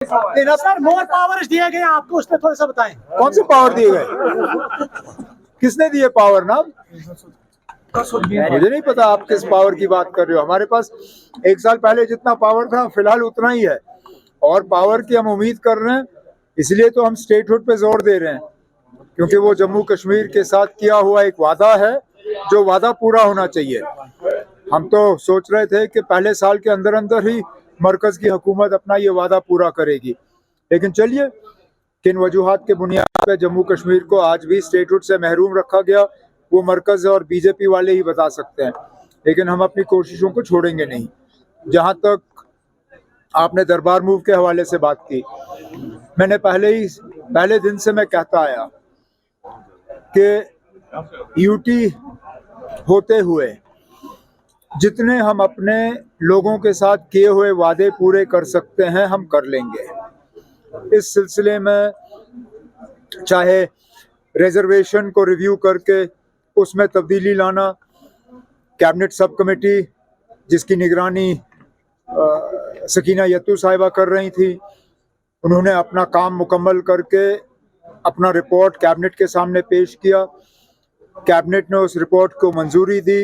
Sir मोर powers दिए गए आपको, उस पर थोड़ा सा बताएं। कौन से पावर दिए गए? किसने दिए पावर ना? मुझे नहीं पता आप किस पावर की बात कर रहे हो। हमारे पास 1 साल पहले जितना पावर था फिलहाल उतना ही है, और पावर की हम उम्मीद कर रहे हैं। इसलिए तो हम स्टेटहुड पे जोर दे रहे हैं, क्योंकि वो जम्मू कश्मीर के साथ किया हुआ एक वादा है, जो वादा पूरा होना चाहिए। हम तो सोच रहे थे कि पहले साल के अंदर अंदर ही मरकज की हुकूमत अपना ये वादा पूरा करेगी, लेकिन चलिए, किन वजूहात के बुनियाद पर जम्मू कश्मीर को आज भी स्टेटहुड से महरूम रखा गया वो मरकज और बीजेपी वाले ही बता सकते हैं। लेकिन हम अपनी कोशिशों को छोड़ेंगे नहीं। जहां तक आपने दरबार मूव के हवाले से बात की, मैंने पहले दिन से मैं कहता आया कि यूटी होते हुए जितने हम अपने लोगों के साथ किए हुए वादे पूरे कर सकते हैं हम कर लेंगे। इस सिलसिले में चाहे रिजर्वेशन को रिव्यू करके उसमें तब्दीली लाना, कैबिनेट सब कमेटी जिसकी निगरानी सकीना यत्तू साहिबा कर रही थी, उन्होंने अपना काम मुकम्मल करके अपना रिपोर्ट कैबिनेट के सामने पेश किया। कैबिनेट ने उस रिपोर्ट को मंजूरी दी।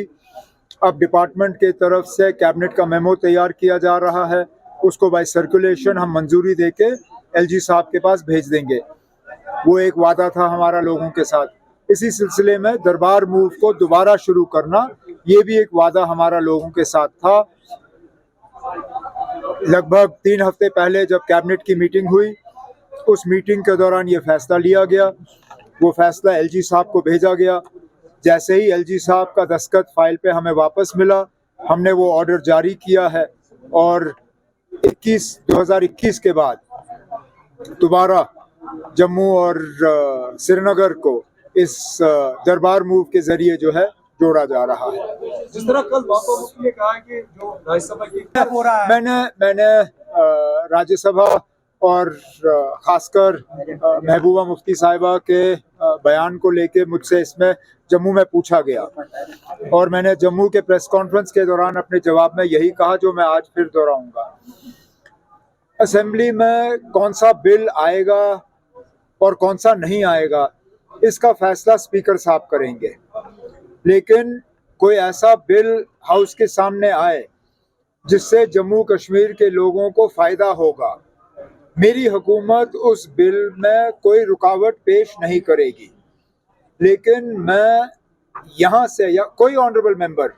अब डिपार्टमेंट के तरफ से कैबिनेट का मेमो तैयार किया जा रहा है, उसको बाय सर्कुलेशन हम मंजूरी देके एलजी साहब के पास भेज देंगे। वो एक वादा था हमारा लोगों के साथ। इसी सिलसिले में दरबार मूव को दोबारा शुरू करना, ये भी एक वादा हमारा लोगों के साथ था। लगभग 3 हफ्ते पहले जब कैबिनेट की मीटिंग हुई, उस मीटिंग के दौरान ये फैसला लिया गया। वो फैसला एलजी साहब को भेजा गया। जैसे ही एलजी साहब का दस्तखत फाइल पे हमें वापस मिला, हमने वो ऑर्डर जारी किया है, और 2021 के बाद दोबारा जम्मू और श्रीनगर को इस दरबार मूव के जरिए जो है जोड़ा जा रहा है। जिस तरह कल बाबा मुफ्ती ने कहा कि जो राज्यसभा की मैंने राज्यसभा और खासकर महबूबा मुफ्ती साहिबा के बयान को लेके मुझसे इसमें जम्मू में पूछा गया, और मैंने जम्मू के प्रेस कॉन्फ्रेंस के दौरान अपने जवाब में यही कहा जो मैं आज फिर दोहराऊंगा। असेंबली में कौन सा बिल आएगा और कौन सा नहीं आएगा, इसका फैसला स्पीकर साहब करेंगे। लेकिन कोई ऐसा बिल हाउस के सामने आए जिससे जम्मू कश्मीर के लोगों को फायदा होगा, मेरी हुकूमत उस बिल में कोई रुकावट पेश नहीं करेगी। लेकिन मैं यहाँ से या कोई ऑनरेबल मेंबर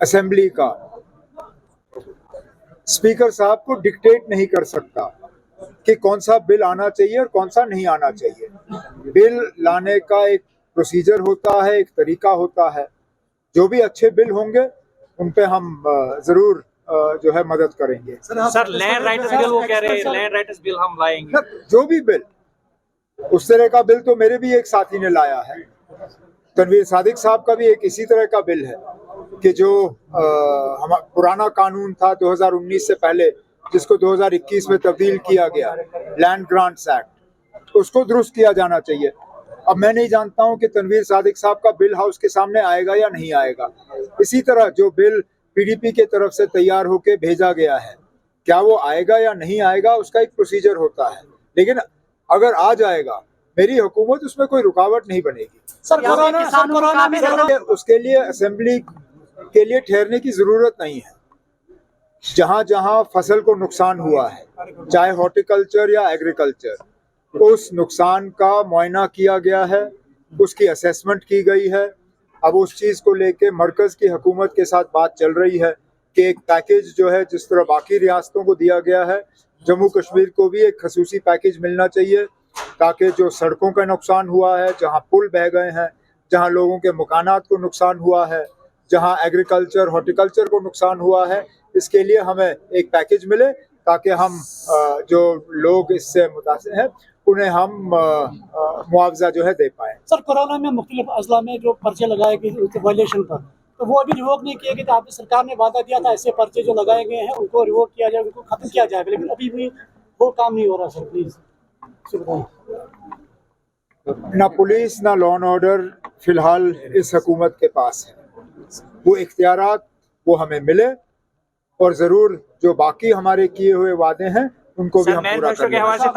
असेंबली का स्पीकर साहब को डिक्टेट नहीं कर सकता कि कौन सा बिल आना चाहिए और कौन सा नहीं आना चाहिए। बिल लाने का एक प्रोसीजर होता है, एक तरीका होता है। जो भी अच्छे बिल होंगे उन पे हम जरूर जो है मदद करेंगे। सर लैंड राइटर्स बिल वो कह रहे हैं, लैंड राइटर्स बिल हम लाएंगे। जो भी बिल, उस तरह का बिल तो मेरे भी एक साथी ने लाया है, तनवीर सादिक साहब का भी एक इसी तरह का बिल है कि जो हमारा पुराना कानून था 2019 से पहले, जिसको 2021 में तब्दील किया गया, लैंड ग्रांट्स एक्ट, उसको दुरुस्त किया जाना चाहिए। अब मैं नहीं जानता हूं कि तनवीर सादिक साहब का बिल हाउस के सामने आएगा या नहीं आएगा। इसी तरह जो बिल पीडीपी के तरफ से तैयार होके भेजा गया है, क्या वो आएगा या नहीं आएगा, उसका एक प्रोसीजर होता है। लेकिन अगर आ जाएगा, मेरी हुकूमत उसमें कोई रुकावट नहीं बनेगी। सर कोरोना में उसके लिए असेंबली के लिए ठहरने की जरूरत नहीं है। जहां जहां फसल को नुकसान हुआ है, चाहे हॉर्टिकल्चर या एग्रीकल्चर, उस नुकसान का मुआयना किया गया है, उसकी असेसमेंट की गई है। अब उस चीज़ को लेके मरकज़ की हुकूमत के साथ बात चल रही है कि एक पैकेज जो है, जिस तरह बाकी रियासतों को दिया गया है, जम्मू कश्मीर को भी एक खसूसी पैकेज मिलना चाहिए, ताकि जो सड़कों का नुकसान हुआ है, जहाँ पुल बह गए हैं, जहाँ लोगों के मकानात को नुकसान हुआ है, जहाँ एग्रीकल्चर हॉर्टिकल्चर को नुकसान हुआ है, इसके लिए हमें एक पैकेज मिले, ताकि हम जो लोग इससे मुतासिर हैं उन्हें हम मुआवजा जो है दे पाए। सर कोरोना में मुख्तलिफ अजला में जो पर्चे लगाए गए वायलेशन पर, तो वो अभी रिवोक नहीं किए गए। आपकी सरकार ने वादा दिया था ऐसे पर्चे जो लगाए गए हैं उनको रिवोक किया जाए, उनको खत्म किया जाएगा, लेकिन अभी भी वो काम नहीं हो रहा। सर प्लीज ना पुलिस ना लॉ एंड ऑर्डर फिलहाल इस हुकूमत के पास है। वो इख्तियारात वो हमें मिले, और ज़रूर जो बाकी हमारे किए हुए वादे हैं उनको भी सर हम पूरा मैनिफेस्टो के करेंगे। हवाले से